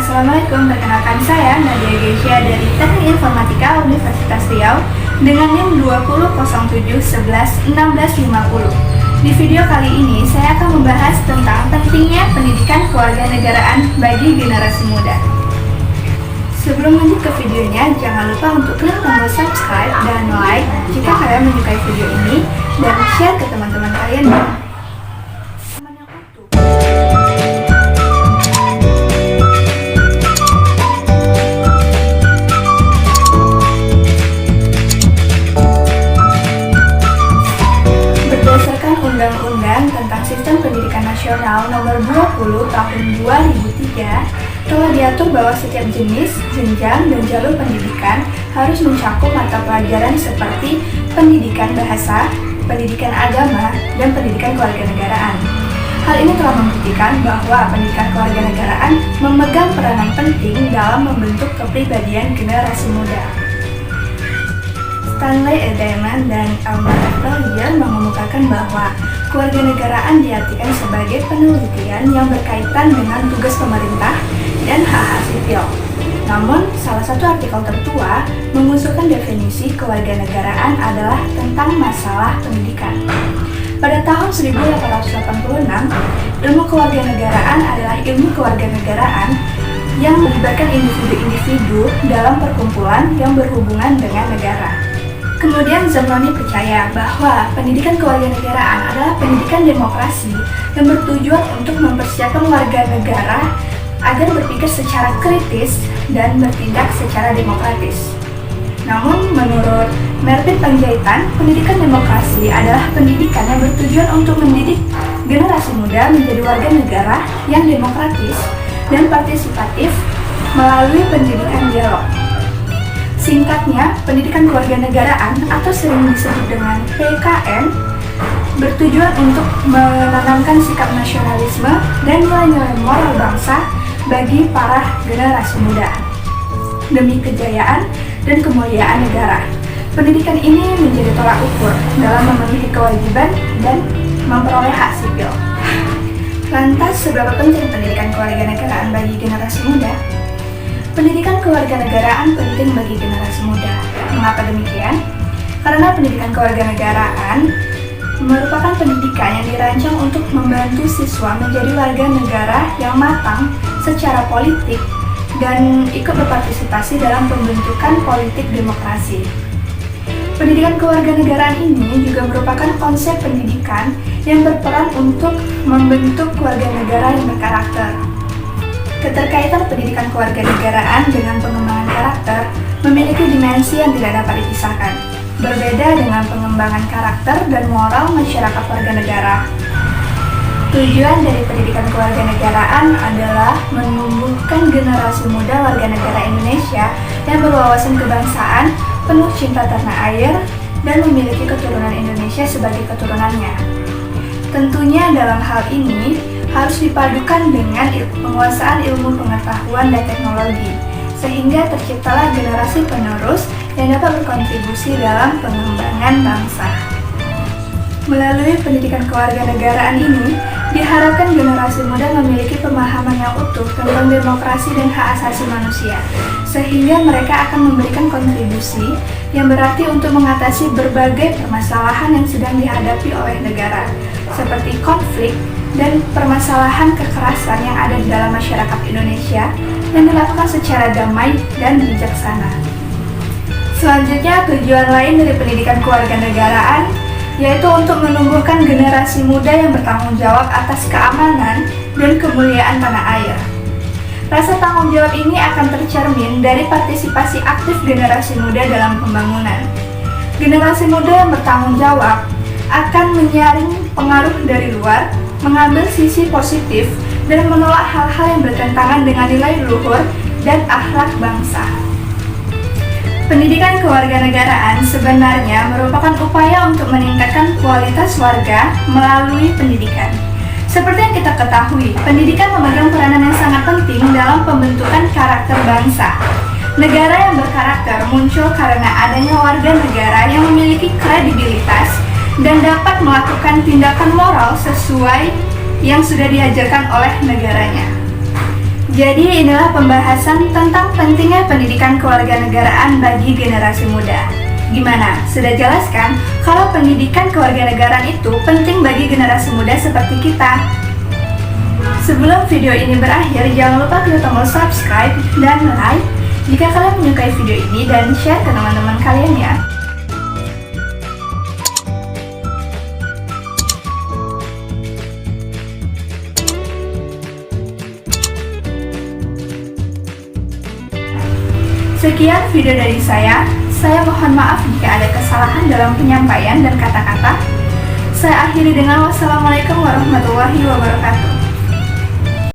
Assalamualaikum, perkenalkan saya Nadia Geisha dari Teknik Informatika Universitas Riau dengan NIM 2007111650. Di video kali ini saya akan membahas tentang pentingnya pendidikan kewarganegaraan bagi generasi muda. Sebelum lanjut ke videonya, jangan lupa untuk klik tombol subscribe dan like jika kalian menyukai video ini dan share ke teman-teman kalian. Undang-Undang tentang Sistem Pendidikan Nasional Nomor 20 Tahun 2003 telah diatur bahwa setiap jenis, jenjang, dan jalur pendidikan harus mencakup mata pelajaran seperti pendidikan bahasa, pendidikan agama, dan pendidikan kewarganegaraan. Hal ini telah membuktikan bahwa pendidikan kewarganegaraan memegang peranan penting dalam membentuk kepribadian generasi muda. Stanley Diamond dan Elmer Collier mengemukakan bahwa kewarganegaraan diartikan sebagai penelitian yang berkaitan dengan tugas pemerintah dan hak-hak sipil. Namun, salah satu artikel tertua mengusulkan definisi kewarganegaraan adalah tentang masalah pendidikan. Pada tahun 1886, ilmu kewarganegaraan adalah ilmu kewarganegaraan yang melibatkan individu-individu dalam perkumpulan yang berhubungan dengan negara. Kemudian Zanoni percaya bahwa pendidikan kewarganegaraan adalah pendidikan demokrasi yang bertujuan untuk mempersiapkan warga negara agar berpikir secara kritis dan bertindak secara demokratis. Namun, menurut Mervyn Panjaitan, pendidikan demokrasi adalah pendidikan yang bertujuan untuk mendidik generasi muda menjadi warga negara yang demokratis dan partisipatif melalui pendidikan dialog. Singkatnya, pendidikan kewarganegaraan atau sering disebut dengan PKN bertujuan untuk menanamkan sikap nasionalisme dan nilai-nilai moral bangsa bagi para generasi muda demi kejayaan dan kemuliaan negara. Pendidikan ini menjadi tolak ukur dalam memenuhi kewajiban dan memperoleh hak sipil. Lantas, seberapa penting pendidikan kewarganegaraan bagi generasi muda? Pendidikan kewarganegaraan penting bagi generasi muda. Mengapa demikian? Karena pendidikan kewarganegaraan merupakan pendidikan yang dirancang untuk membantu siswa menjadi warga negara yang matang secara politik dan ikut berpartisipasi dalam pembentukan politik demokrasi. Pendidikan kewarganegaraan ini juga merupakan konsep pendidikan yang berperan untuk membentuk warga negara yang berkarakter. Keterkaitan pendidikan kewarganegaraan dengan pengembangan karakter memiliki dimensi yang tidak dapat dipisahkan. Berbeda dengan pengembangan karakter dan moral masyarakat warga negara. Tujuan dari pendidikan kewarganegaraan adalah menumbuhkan generasi muda warga negara Indonesia yang berwawasan kebangsaan, penuh cinta tanah air, dan memiliki keturunan Indonesia sebagai keturunannya. Tentunya dalam hal ini harus dipadukan dengan penguasaan ilmu pengetahuan dan teknologi, sehingga terciptalah generasi penerus yang dapat berkontribusi dalam pengembangan bangsa. Melalui pendidikan kewarganegaraan ini, diharapkan generasi muda memiliki pemahaman yang utuh tentang demokrasi dan hak asasi manusia, sehingga mereka akan memberikan kontribusi yang berarti untuk mengatasi berbagai permasalahan yang sedang dihadapi oleh negara, seperti konflik dan permasalahan kekerasan yang ada di dalam masyarakat Indonesia yang dilakukan secara damai dan bijaksana. Selanjutnya, tujuan lain dari pendidikan kewarganegaraan yaitu untuk menumbuhkan generasi muda yang bertanggung jawab atas keamanan dan kemuliaan tanah air. Rasa tanggung jawab ini akan tercermin dari partisipasi aktif generasi muda dalam pembangunan. Generasi muda yang bertanggung jawab akan menyaring pengaruh dari luar, mengambil sisi positif, dan menolak hal-hal yang bertentangan dengan nilai luhur dan akhlak bangsa. Pendidikan kewarganegaraan sebenarnya merupakan upaya untuk meningkatkan kualitas warga melalui pendidikan. Seperti yang kita ketahui, pendidikan memegang peranan yang sangat penting dalam pembentukan karakter bangsa. Negara yang berkarakter muncul karena adanya warga negara yang memiliki kredibilitas dan dapat melakukan tindakan moral sesuai yang sudah diajarkan oleh negaranya. Jadi inilah pembahasan tentang pentingnya pendidikan kewarganegaraan bagi generasi muda. Gimana? Sudah jelas kan kalau pendidikan kewarganegaraan itu penting bagi generasi muda seperti kita? Sebelum video ini berakhir, jangan lupa klik tombol subscribe dan like jika kalian menyukai video ini dan share ke teman-teman kalian ya. Sekian video dari saya mohon maaf jika ada kesalahan dalam penyampaian dan kata-kata. Saya akhiri dengan wassalamualaikum warahmatullahi wabarakatuh.